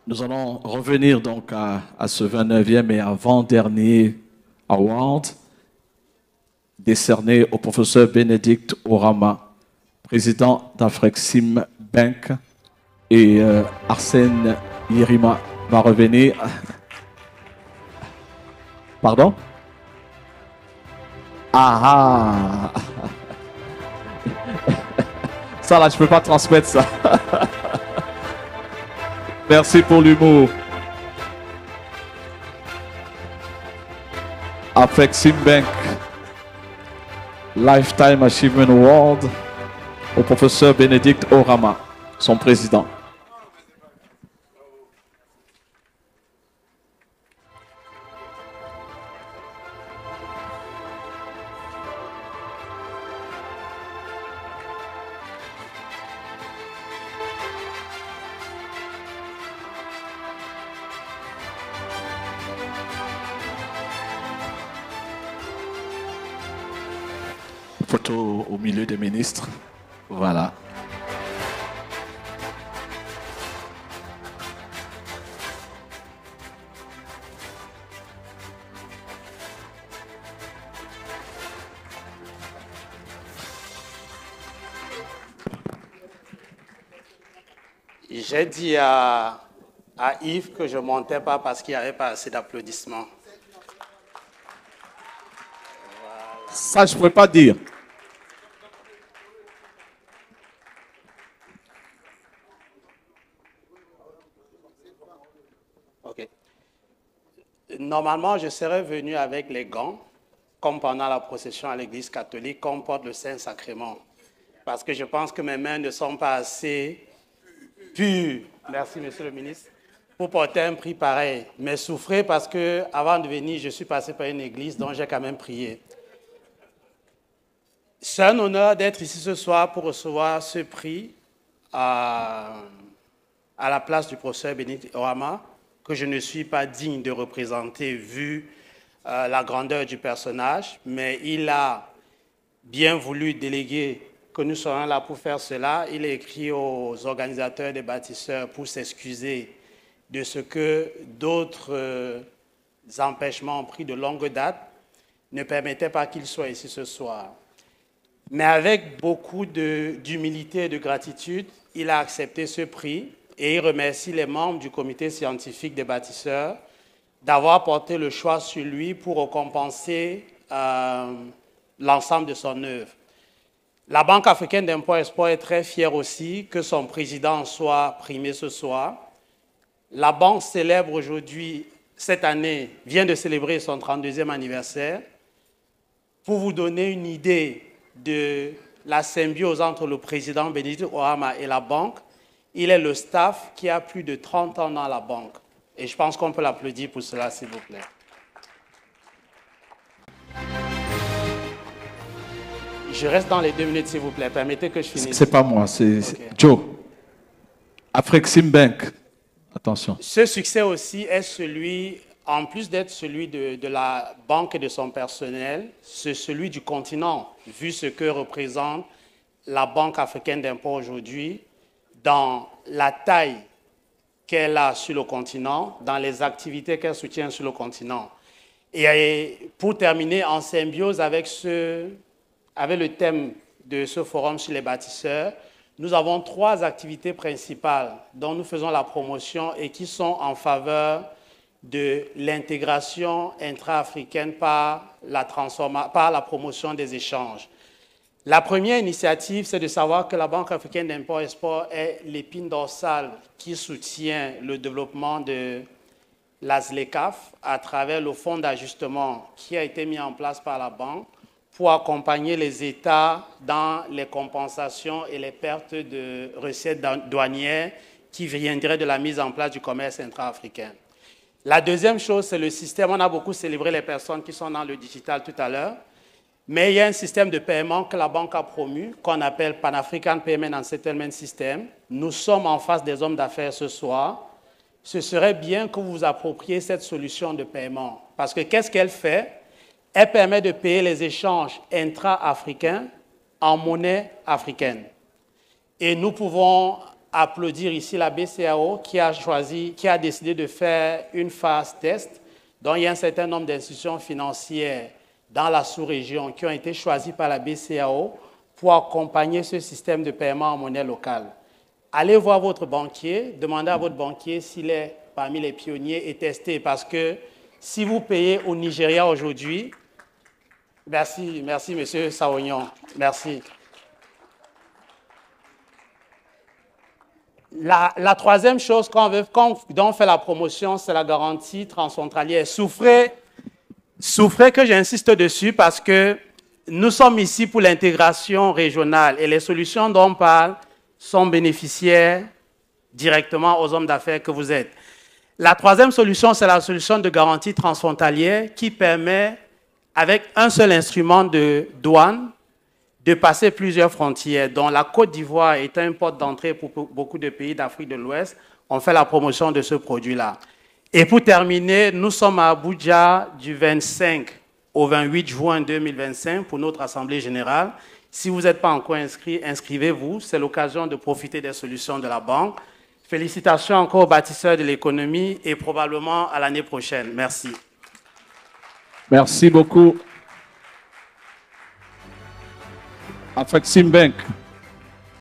Nous allons revenir donc à ce 29e et avant-dernier award décerné au professeur Bénédicte Orama, président d'Afrexim Bank, et Arsène Yirima va revenir. Pardon? Ah ah! Ça là, je ne peux pas transmettre ça. Merci pour l'humour. Afrexim Bank Lifetime Achievement Award au professeur Bénédicte Orama, son président. Photo au milieu des ministres. Voilà. J'ai dit à Yves que je ne montais pas parce qu'il n'y avait pas assez d'applaudissements. Voilà. Ça, je ne pourrais pas dire. OK. Normalement, je serais venu avec les gants, comme pendant la procession à l'église catholique, comme porte le Saint-Sacrement. Parce que je pense que mes mains ne sont pas assez pures. Merci, monsieur le ministre, pour porter un prix pareil. Mais souffrez parce que avant de venir, je suis passé par une église dont j'ai quand même prié. C'est un honneur d'être ici ce soir pour recevoir ce prix à la place du professeur Bénédicte Orama, que je ne suis pas digne de représenter vu la grandeur du personnage, mais il a bien voulu déléguer que nous serions là pour faire cela. Il a écrit aux organisateurs des bâtisseurs pour s'excuser de ce que d'autres empêchements pris de longue date ne permettaient pas qu'il soit ici ce soir. Mais avec beaucoup d'humilité et de gratitude, il a accepté ce prix et il remercie les membres du comité scientifique des bâtisseurs d'avoir porté le choix sur lui pour récompenser l'ensemble de son œuvre. La Banque africaine d'impôt export est très fière aussi que son président soit primé ce soir. La banque célèbre aujourd'hui, cette année, vient de célébrer son 32e anniversaire. Pour vous donner une idée de la symbiose entre le président Bénédicte Orama et la banque, il est le staff qui a plus de 30 ans dans la banque. Et je pense qu'on peut l'applaudir pour cela, s'il vous plaît. Je reste dans les 2 minutes, s'il vous plaît. Permettez que je finisse. C'est pas moi, c'est okay. Joe. Afrexim Bank. Attention. Ce succès aussi est celui, en plus d'être celui de la banque et de son personnel, c'est celui du continent, vu ce que représente la Banque africaine d'impôt aujourd'hui, dans la taille qu'elle a sur le continent, dans les activités qu'elle soutient sur le continent. Et pour terminer, en symbiose avec le thème de ce forum sur les bâtisseurs, nous avons 3 activités principales dont nous faisons la promotion et qui sont en faveur de l'intégration intra-africaine par la promotion des échanges. La première initiative, c'est de savoir que la Banque africaine d'impôt-export est l'épine dorsale qui soutient le développement de la ZLECAf à travers le fonds d'ajustement qui a été mis en place par la banque pour accompagner les États dans les compensations et les pertes de recettes douanières qui viendraient de la mise en place du commerce intra-africain. La deuxième chose, c'est le système. On a beaucoup célébré les personnes qui sont dans le digital tout à l'heure, mais il y a un système de paiement que la banque a promu, qu'on appelle Pan-African Payment and Settlement System. Nous sommes en face des hommes d'affaires ce soir. Ce serait bien que vous vous appropriez cette solution de paiement. Parce que qu'est-ce qu'elle fait? Elle permet de payer les échanges intra-africains en monnaie africaine. Et nous pouvons applaudir ici la BCEAO qui a décidé de faire une phase test, dont il y a un certain nombre d'institutions financières dans la sous-région qui ont été choisies par la BCEAO pour accompagner ce système de paiement en monnaie locale. Allez voir votre banquier, demandez à votre banquier s'il est parmi les pionniers et testez, parce que si vous payez au Nigeria aujourd'hui, merci, monsieur Saognon, merci. La troisième chose dont on fait la promotion, c'est la garantie transfrontalière. Souffrez que j'insiste dessus parce que nous sommes ici pour l'intégration régionale et les solutions dont on parle sont bénéficiaires directement aux hommes d'affaires que vous êtes. La troisième solution, c'est la solution de garantie transfrontalière qui permet, avec un seul instrument de douane, de passer plusieurs frontières, dont la Côte d'Ivoire est un porte d'entrée pour beaucoup de pays d'Afrique de l'Ouest. On fait la promotion de ce produit-là. Et pour terminer, nous sommes à Abuja du 25 au 28 juin 2025 pour notre Assemblée générale. Si vous n'êtes pas encore inscrit, inscrivez-vous. C'est l'occasion de profiter des solutions de la banque. Félicitations encore aux bâtisseurs de l'économie et probablement à l'année prochaine. Merci. Merci beaucoup. Afreximbank.